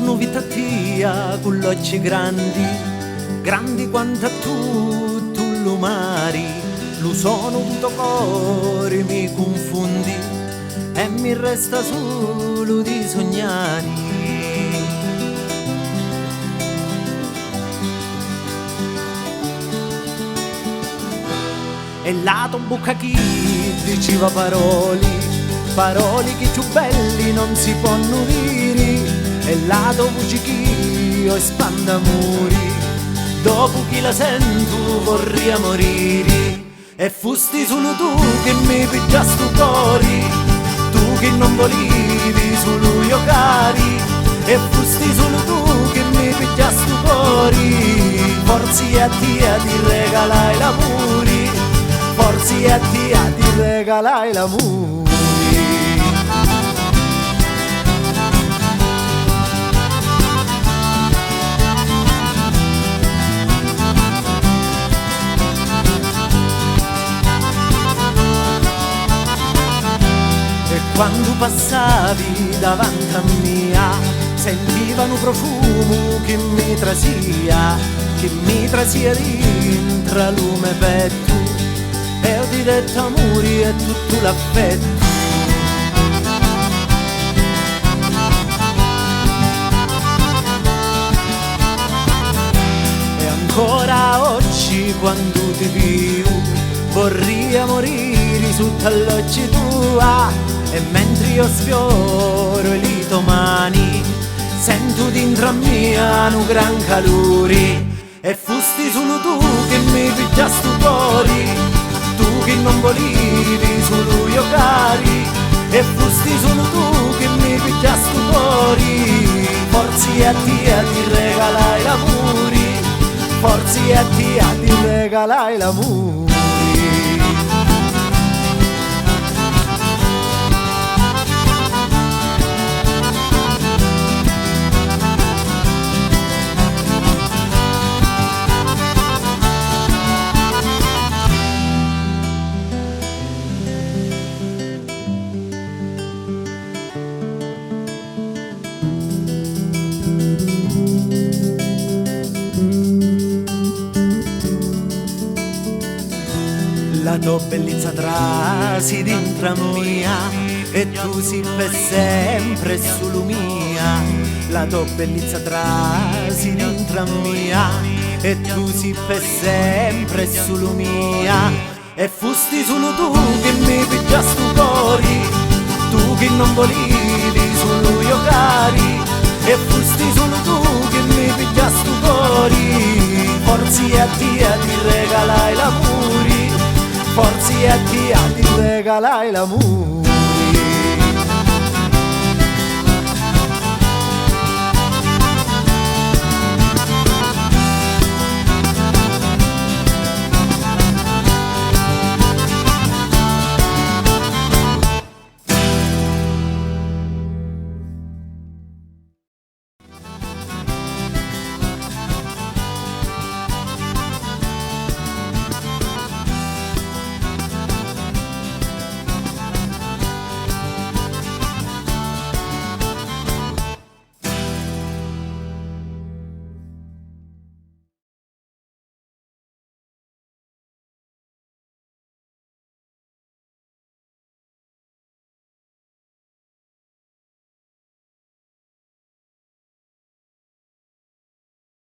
sono vita tia con occhi grandi, grandi quanto a tu lo mari, lo sono tutto cuore, mi confondi e mi resta solo di sognare. E la tua bocca chi diceva parole, parole che più belli non si possono dire, e la tua voce che io espanda muri, dopo che la sento vorrei morire. E fusti solo tu che mi pigliasti sto cuore, tu che non volevi solo io cari, e fusti solo tu che mi pigliasti sto cuore, forse a te ti regalai l'amore, forse a te ti regalai l'amore. E quando passavi davanti a mia, sentivano profumo che mi trasia dentro lume petto, e ho diretto amore e tutto l'affetto. E ancora oggi quando ti vivo vorrei morire sotto all'occhio tua, e mentre io sfioro le tue mani sento dentro a mia un gran calore. E fusti solo tu che mi pigliasti sto cuore, tu che non volevi solo io cari, e fusti solo tu che mi pigliasti sto cuore, forse a te ti regalai l'amore, forse a te ti regalai l'amore. La tua bellezza trasi dentro a mia, e tu sei per sempre solo mia. La tua bellezza trasi dentro a mia, e tu sei per sempre solo mia. E fusti solo tu che mi pigliasti sto cuore, tu che non volevi solo io cari, e fusti solo tu che mi pigliasti sto cuore, forse a te ti regalai l'amore, forse a te ti regalai l'amore.